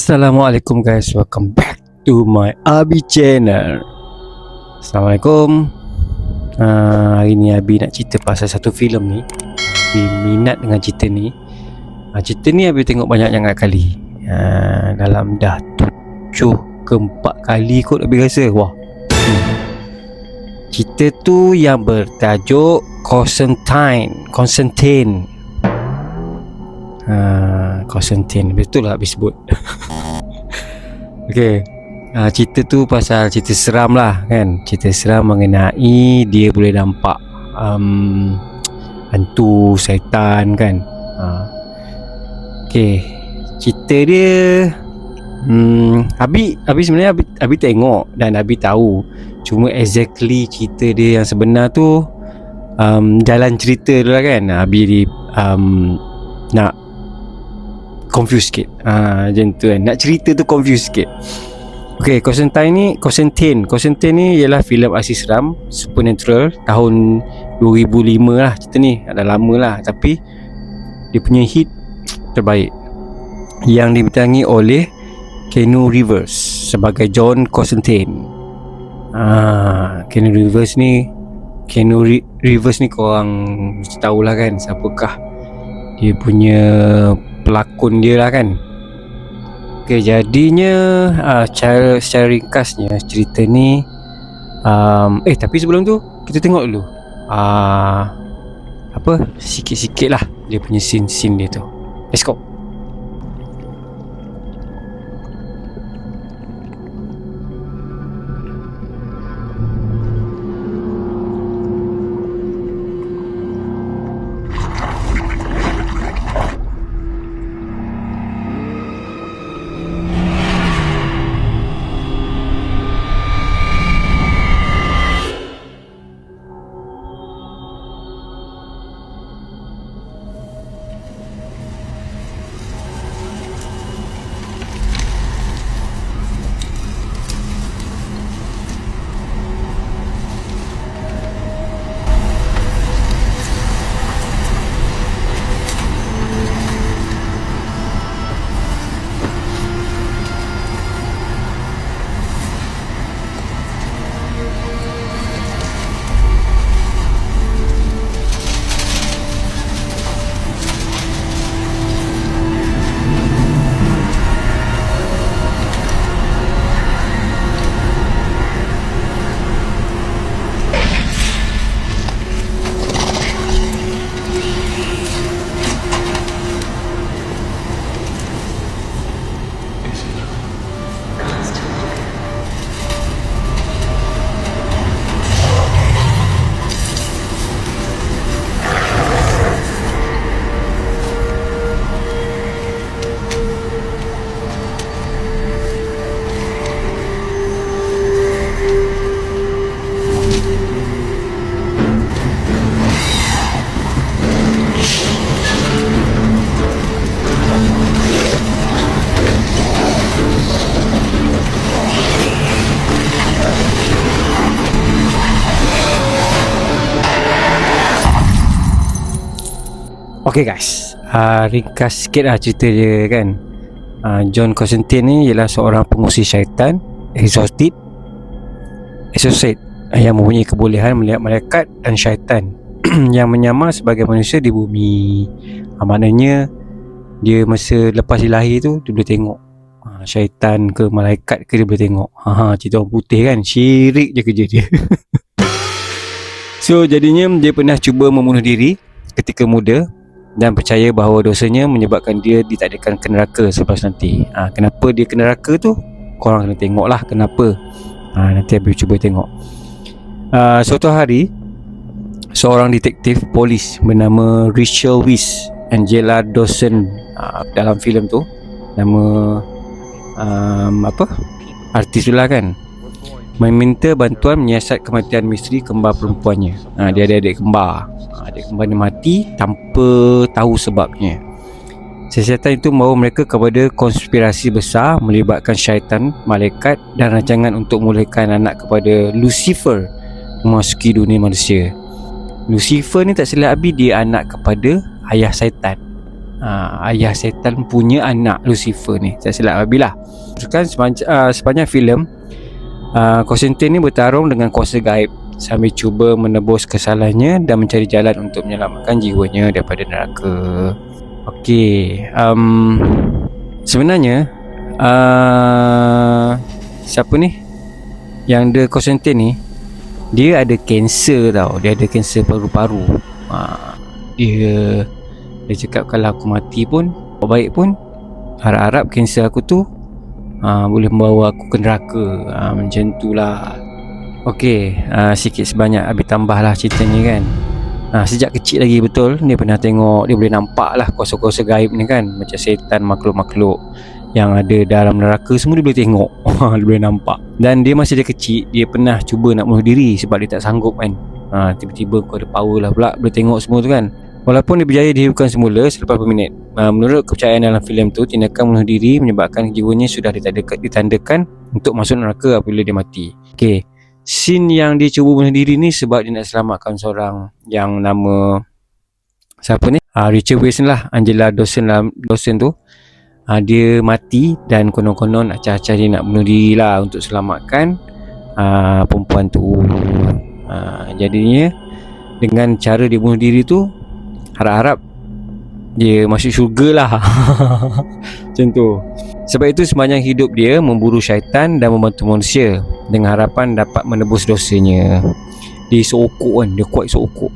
Assalamualaikum guys, welcome back to my Abi channel. Assalamualaikum. Hari ni Abi nak cerita pasal satu filem ni. Abi minat dengan cerita ni. Cerita ni Abi tengok banyak kali. Dalam dah 7 ke 4 kali kot Abi rasa. Wah. Cerita tu yang bertajuk Constantine. Constantine, betul lah habis sebut. Okay, cerita tu pasal cerita seram lah kan. Cerita seram mengenai dia boleh nampak hantu, syaitan kan. Okay, cerita dia Abi sebenarnya Abi tengok dan Abi tahu. Cuma exactly cerita dia yang sebenar tu jalan cerita tu lah kan. Abi nak confuse sikit. Macam tu kan. Nak cerita tu confuse sikit. Okay, Constantine ni ialah filem aksi seram supernatural tahun 2005 lah. Cerita ni dah lama lah, tapi dia punya hit terbaik yang dibintangi oleh Keanu Reeves sebagai John Constantine. Keanu Reeves ni korang mesti tahulah kan siapakah dia punya pelakon dia lah kan. Okay, jadinya secara ringkasnya cerita ni tapi sebelum tu kita tengok dulu sikit-sikit lah dia punya scene dia tu. Let's go. Okay guys, ringkas sikit lah cerita dia kan. John Constantine ni ialah seorang pengusir syaitan exorcist yang mempunyai kebolehan melihat malaikat dan syaitan yang menyamar sebagai manusia di bumi. Maknanya dia masa lepas dia lahir tu dia boleh tengok syaitan ke malaikat ke dia boleh tengok. Cerita orang putih kan, syirik je kerja dia. So jadinya dia pernah cuba membunuh diri ketika muda dan percaya bahawa dosanya menyebabkan dia ditakdirkan ke neraka selepas nanti. Kenapa dia ke neraka tu korang kena tengok lah kenapa. Nanti Abi cuba tengok. Suatu hari seorang detektif polis bernama Rachel Weisz Angela Dawson, dalam filem tu nama artis tu lah kan, meminta bantuan menyiasat kematian misteri kembar perempuannya. Dia ada adik kembar. Adik kembar ni mati tanpa tahu sebabnya. Siasatan itu membawa mereka kepada konspirasi besar melibatkan syaitan, malaikat dan rancangan untuk memulihkan anak kepada Lucifer memasuki dunia manusia. Lucifer ni tak silap Abi dia anak kepada ayah syaitan. ayah setan punya anak Lucifer ni, tak silap Abi lah. Kan sepanjang filem Konstantin ni bertarung dengan kuasa gaib sambil cuba menebus kesalahannya dan mencari jalan untuk menyelamatkan jiwanya daripada neraka. Okey, sebenarnya siapa ni yang The Konstantin ni, dia ada kanser tau. Dia ada kanser paru-paru. Dia cakap kalau aku mati pun, baik pun, harap-harap kanser aku tu boleh membawa aku ke neraka. Macam tu lah. Okey, sikit sebanyak Abi tambah lah ceritanya kan. Sejak kecil lagi betul dia pernah tengok, dia boleh nampak lah kuasa-kuasa gaib ni kan. Macam setan, makhluk-makhluk yang ada dalam neraka, semua dia boleh tengok. Dia boleh nampak. Dan dia masa dia kecil, dia pernah cuba nak bunuh diri sebab dia tak sanggup kan. Tiba-tiba kau ada power lah pula, boleh tengok semua tu kan. Walaupun dia berjaya dihidupkan semula selepas beberapa minit. Menurut kepercayaan dalam filem tu, tindakan bunuh diri menyebabkan jiwanya sudah ditandakan untuk masuk neraka apabila dia mati. Okey, scene yang dia cuba bunuh diri ni sebab dia nak selamatkan seorang yang nama siapa ni? Richard Wilson lah, Angela Dawson tu. Dia mati dan konon-konon acah-acah dia nak bunuh diri lah untuk selamatkan perempuan tu. Jadinya dengan cara dia bunuh diri tu, harap-harap dia masuk syurga lah. Macam tu. Sebab itu sepanjang hidup dia memburu syaitan dan membantu manusia dengan harapan dapat menebus dosanya. Dia seokok kan, dia kuat seokok.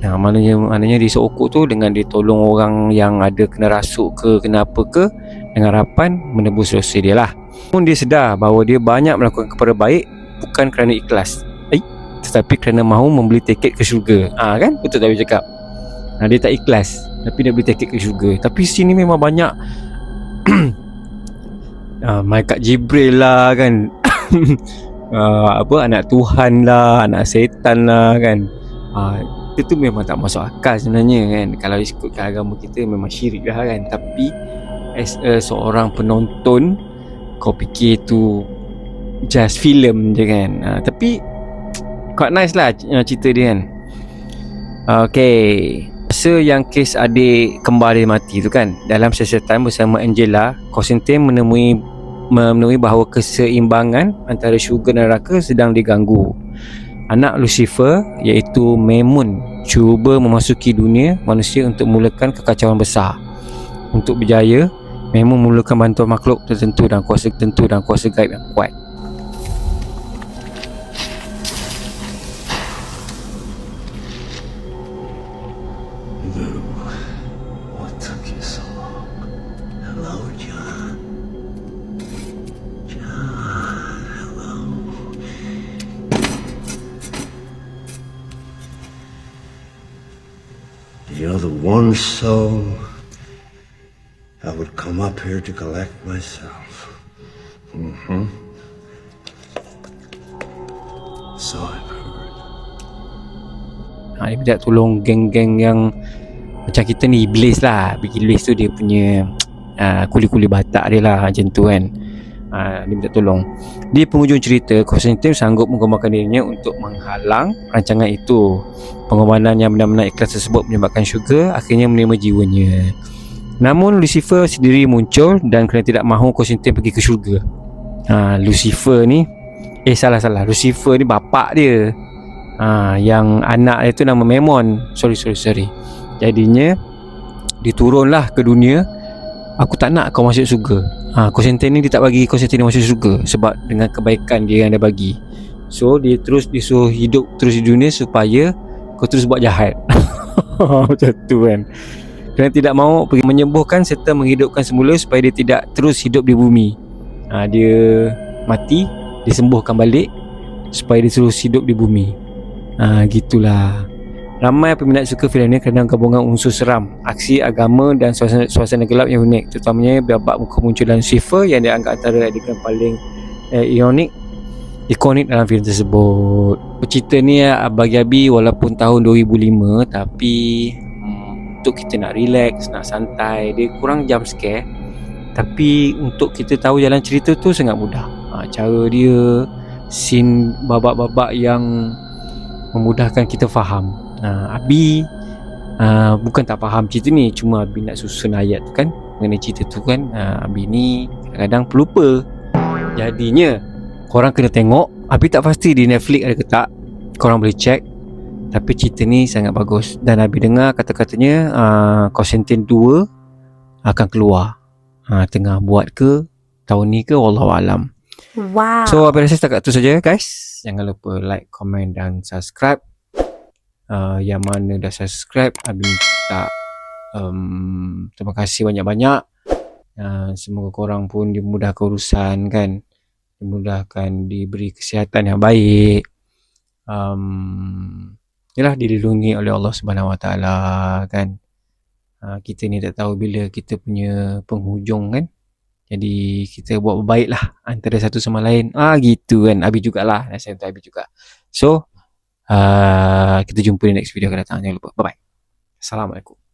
Maknanya dia seokok tu dengan dia tolong orang yang ada kena rasuk ke, kena apa ke, dengan harapan menebus dosa dia lah. Pun dia sedar bahawa dia banyak melakukan perkara baik bukan kerana ikhlas, tetapi kerana mahu membeli tiket ke syurga. Kan? Betul tak dia cakap? Dia tak ikhlas tapi dia beli tiket ke syurga. Tapi sini memang banyak malaikat Jibril lah kan. Anak Tuhan lah, anak setan lah kan. Itu memang tak masuk akal sebenarnya kan. Kalau ikutkan agama kita memang syirik lah kan. Tapi as seorang penonton, kau fikir tu just filem je kan. Tapi quite nice lah cerita dia kan. Okay, masa yang kes adik kembar dia mati tu kan, dalam siasatan bersama Angela, Konstantin menemui bahawa keseimbangan antara syurga dan neraka sedang diganggu. Anak Lucifer iaitu Mammon cuba memasuki dunia manusia untuk memulakan kekacauan besar. Untuk berjaya, Mammon memerlukan bantuan makhluk tertentu dan kuasa gaib yang kuat. What took you so long? Hello, John. John, hello. You're the one soul I would come up here to collect myself. So I've heard. Dia minta tolong geng-geng yang macam kita ni, iblis lah. Iblis tu dia punya kuli-kuli batak dia lah, macam tu kan. Dia minta tolong. Di penghujung cerita, Konstantin sanggup mengorbankan dirinya untuk menghalang rancangan itu. Pengorbanan yang benar-benar ikhlas tersebut menyebabkan syurga akhirnya menerima jiwanya. Namun Lucifer sendiri muncul dan kerana tidak mahu Konstantin pergi ke syurga. Lucifer ni salah Lucifer ni bapak dia. Yang anak dia tu nama Mammon. Sorry. Jadinya diturunlah ke dunia. Aku tak nak kau masuk syurga. Konstantin ni dia tak bagi Konstantin masuk syurga sebab dengan kebaikan dia yang dia bagi. So dia disuruh hidup terus di dunia supaya kau terus buat jahat. Macam tu kan. Kerana tidak mahu pergi menyembuhkan serta menghidupkan semula supaya dia tidak terus hidup di bumi. Dia mati, disembuhkan balik supaya dia terus hidup di bumi. Gitulah. Ramai peminat suka filem ni kerana gabungan unsur seram, aksi, agama dan suasana gelap yang unik, terutamanya babak kemunculan Lucifer yang dianggap antara adegan paling ikonik dalam filem tersebut. Cerita ni bagi Abi walaupun tahun 2005, tapi untuk kita nak relax, nak santai, dia kurang jump scare. Tapi untuk kita tahu jalan cerita tu sangat mudah. Cara dia, scene babak-babak yang memudahkan kita faham. Abi bukan tak faham cerita ni, cuma Abi nak susun ayat tu kan, mengenai cerita tu kan. Abi ni kadang-kadang pelupa. Jadinya korang kena tengok. Abi tak pasti di Netflix ada ke tak, korang boleh check. Tapi cerita ni sangat bagus. Dan Abi dengar kata-katanya Constantine 2 akan keluar. Tengah buat ke tahun ni ke, wallahualam. Wow. So Abi rasa setakat tu saja guys. Jangan lupa like, komen dan subscribe. Yang mana dah subscribe, Abi minta terima kasih banyak-banyak. Semoga korang pun dimudahkan urusan kan, dimudahkan, diberi kesihatan yang baik, yalah, dilindungi oleh Allah Subhanahu Wa Taala kan. Kita ni tak tahu bila kita punya penghujung kan. Jadi kita buat baik lah antara satu sama lain. Gitu kan. Abi jugalah, nasihat untuk Abi juga. So kita jumpa di next video akan datang. Jangan lupa. Bye bye. Assalamualaikum.